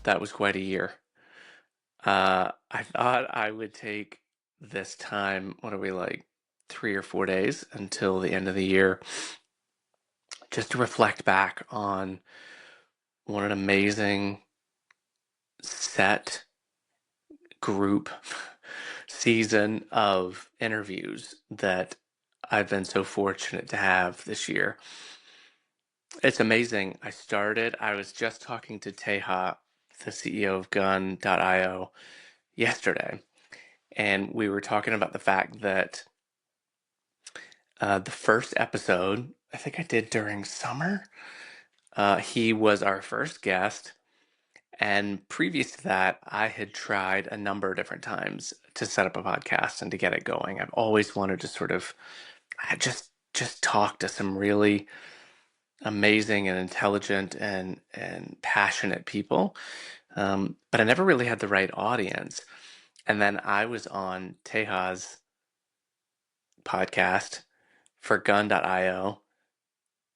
that was quite a year. I thought I would take this time, what are we like, 3 or 4 days until the end of the year, just to reflect back on what an amazing set group season of interviews that I've been so fortunate to have this year. It's amazing. I was just talking to Teha, the CEO of Gun.io, yesterday, and we were talking about the fact that the first episode, I think I did during summer, he was our first guest. And previous to that, I had tried a number of different times to set up a podcast and to get it going. I've always wanted to sort of just talk to some really amazing and intelligent and passionate people. But I never really had the right audience. And then I was on Teja's podcast for Gun.io,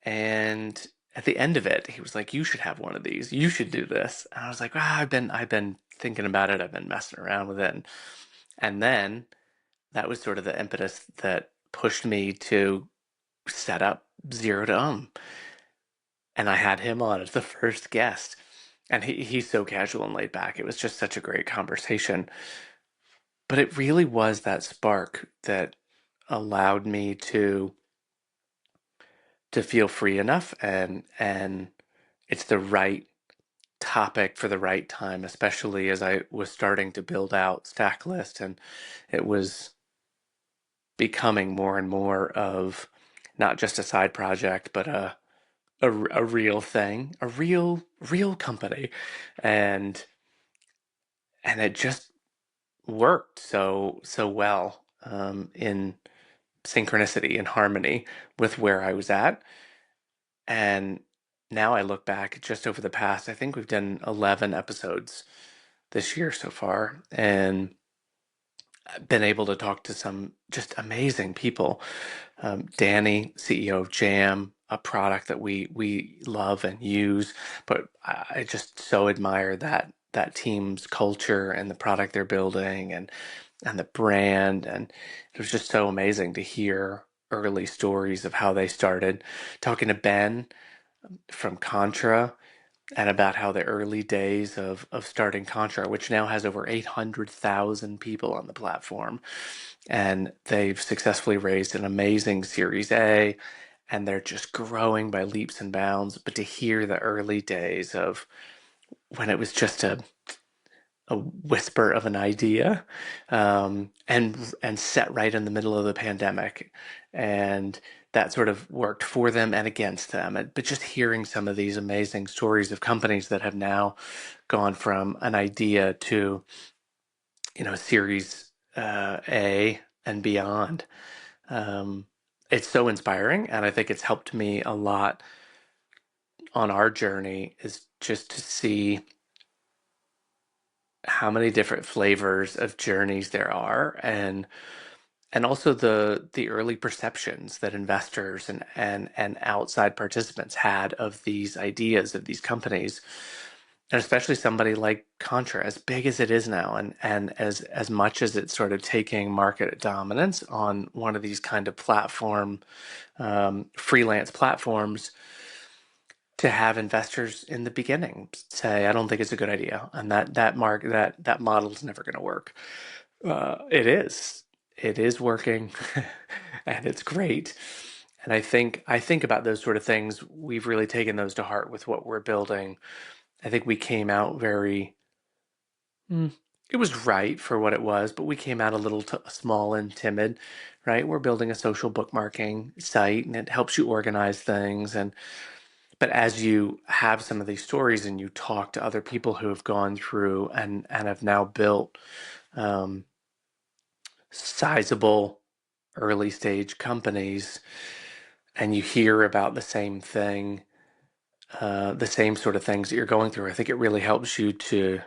and at the end of it, he was like, "You should have one of these. You should do this." And I was like, I've been thinking about it. I've been messing around with it." And then that was sort of the impetus that pushed me to set up Zero to and I had him on as the first guest. And he's so casual and laid back. It was just such a great conversation. But it really was that spark that allowed me to feel free enough, and it's the right topic for the right time, especially as I was starting to build out Stacklist, and it was becoming more and more of not just a side project, but a real thing, a real company, and and it just worked so well, in synchronicity and harmony with where I was at. And now I look back just over the past, I think we've done 11 episodes this year so far, and been able to talk to some just amazing people. Danny, CEO of Jam, a product that we love and use, but I just so admire that team's culture and the product they're building, and the brand, and it was just so amazing to hear early stories of how they started. Talking to Ben from Contra, and about how the early days of starting Contra, which now has over 800,000 people on the platform, and they've successfully raised an amazing Series A, and they're just growing by leaps and bounds. But to hear the early days of when it was just a whisper of an idea, and set right in the middle of the pandemic, and that sort of worked for them and against them. But just hearing some of these amazing stories of companies that have now gone from an idea to, Series A and beyond, um, it's so inspiring, and I think it's helped me a lot on our journey, is just to see how many different flavors of journeys there are, and also the early perceptions that investors and outside participants had of these ideas of these companies, and especially somebody like Contra, as big as it is now, and as much as it's sort of taking market dominance on one of these kind of freelance platforms, to have investors in the beginning say, "I don't think it's a good idea," and that model is never going to work. It is working, and it's great. And I think about those sort of things. We've really taken those to heart with what we're building. I think we came out very. mm, It was right for what it was, but we came out a little small and timid, right? We're building a social bookmarking site, and it helps you organize things. And but as you have some of these stories and you talk to other people who have gone through and have now built, um, sizable early stage companies, and you hear about the same sort of things that you're going through, I think it really helps you to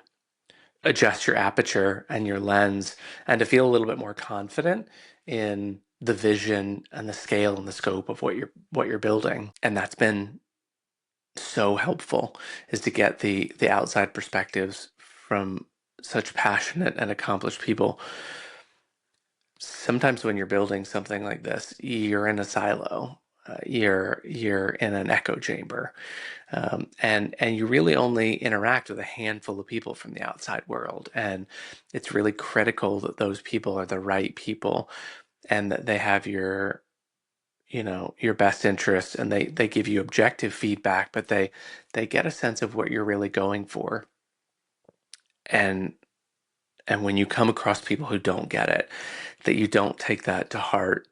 adjust your aperture and your lens, and to feel a little bit more confident in the vision and the scale and the scope of what you're building. And that's been so helpful, is to get the outside perspectives from such passionate and accomplished people. Sometimes when you're building something like this, you're in a silo. You're in an echo chamber, and you really only interact with a handful of people from the outside world. And it's really critical that those people are the right people, and that they have your best interests, and they give you objective feedback, but they get a sense of what you're really going for. And and when you come across people who don't get it, that you don't take that to heart,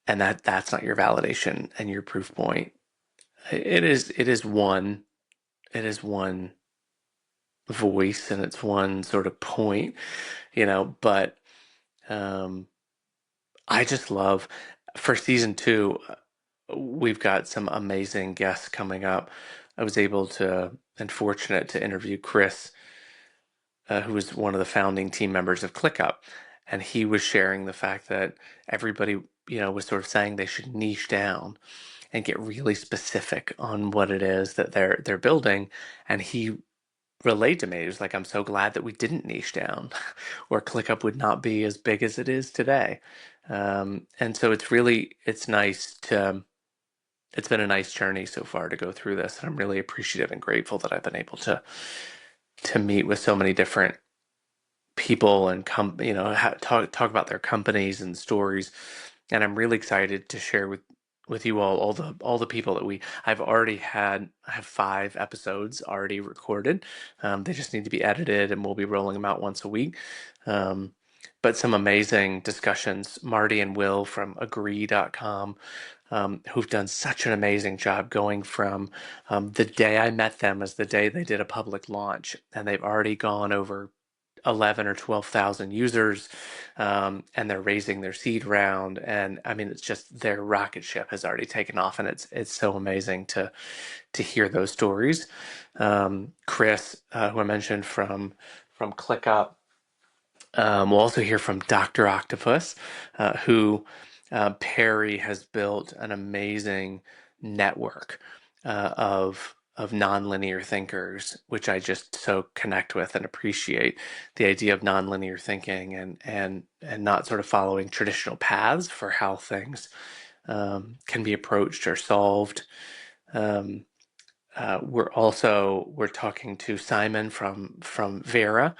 and that's not your validation and your proof point. It is one voice, and it's one sort of point, but um I just love, for season two, we've got some amazing guests coming up. I was able to and fortunate to interview Chris, who was one of the founding team members of ClickUp, and he was sharing the fact that everybody, was sort of saying they should niche down and get really specific on what it is that they're building, and he relayed to me. He was like, "I'm so glad that we didn't niche down, or ClickUp would not be as big as it is today." And so it's nice to. It's been a nice journey so far to go through this, and I'm really appreciative and grateful that I've been able to meet with so many different people and talk about their companies and stories. And I'm really excited to share with you all the people that I have 5 episodes already recorded. They just need to be edited, and we'll be rolling them out once a week. um, but some amazing discussions. Marty and Will from agree.com, who've done such an amazing job going from the day I met them as the day they did a public launch, and they've already gone over 11 or 12,000 users, and they're raising their seed round. And I mean, it's just their rocket ship has already taken off, and it's so amazing to hear those stories. Chris, who I mentioned from ClickUp. We'll also hear from Dr. Octopus, who Perry has built an amazing network of nonlinear thinkers, which I just so connect with and appreciate. The idea of nonlinear thinking, and not sort of following traditional paths for how things can be approached or solved. Um, we're talking to Simon from Vera.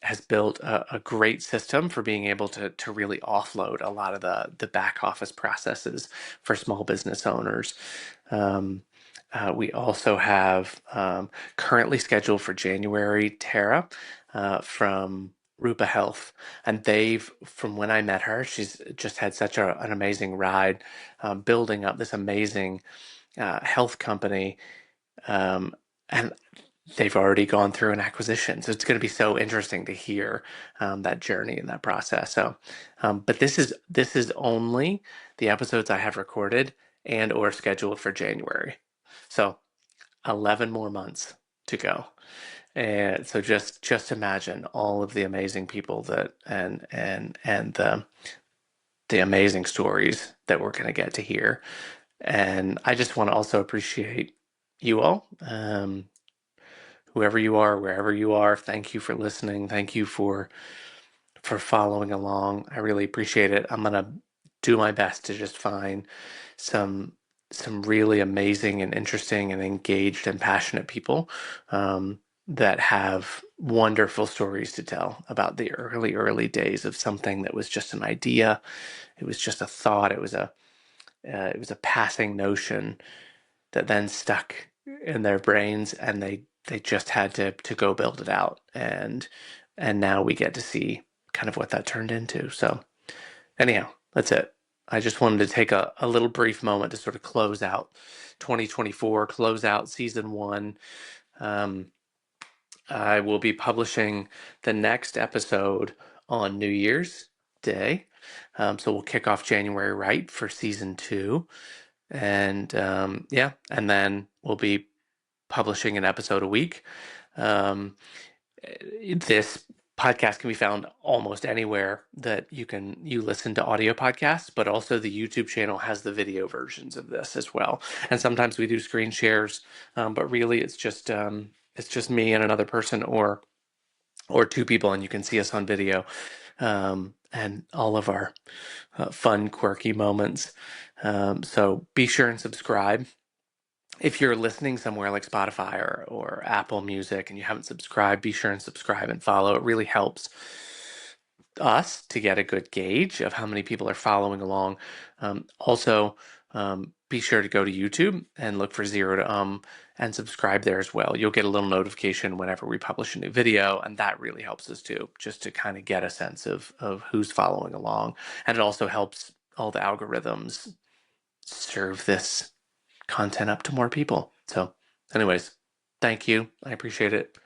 Has built a great system for being able to really offload a lot of the back office processes for small business owners. Um, we also have, currently scheduled for January, Tara, from Rupa Health, and from when I met her, she's just had such an amazing ride, building up this amazing health company, um, and they've already gone through an acquisition. So it's going to be so interesting to hear that journey and that process. So, but this is only the episodes I have recorded and or scheduled for January. So 11 more months to go. And so just imagine all of the amazing people that and the amazing stories that we're going to get to hear. And I just want to also appreciate you all, whoever you are, wherever you are. Thank you for listening. Thank you for following along. I really appreciate it. I'm gonna do my best to just find some some really amazing and interesting and engaged and passionate people, that have wonderful stories to tell about the early days of something that was just an idea. It was just a thought. It was a passing notion that then stuck in their brains, and they just had to go build it out. And now we get to see kind of what that turned into. So anyhow, that's it. I just wanted to take a little brief moment to sort of close out 2024, close out season one. um, I will be publishing the next episode on New Year's Day. So we'll kick off January right for season two. And yeah, and then we'll be publishing an episode a week. Um, this Podcast can be found almost anywhere that you listen to audio podcasts, but also the YouTube channel has the video versions of this as well. And sometimes we do screen shares, but really it's just me and another person, or two people, and you can see us on video, and all of our fun, quirky moments. So be sure and subscribe. If you're listening somewhere like Spotify or Apple Music and you haven't subscribed, be sure and subscribe and follow. It really helps us to get a good gauge of how many people are following along. Also, be sure to go to YouTube and look for Zero to and subscribe there as well. You'll get a little notification whenever we publish a new video, and that really helps us too, just to kind of get a sense of who's following along. And it also helps all the algorithms serve this content up to more people. So, anyways, thank you. I appreciate it.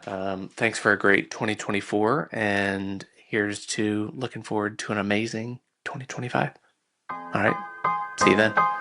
Thanks for a great 2024, and here's to looking forward to an amazing 2025. All right, see you then.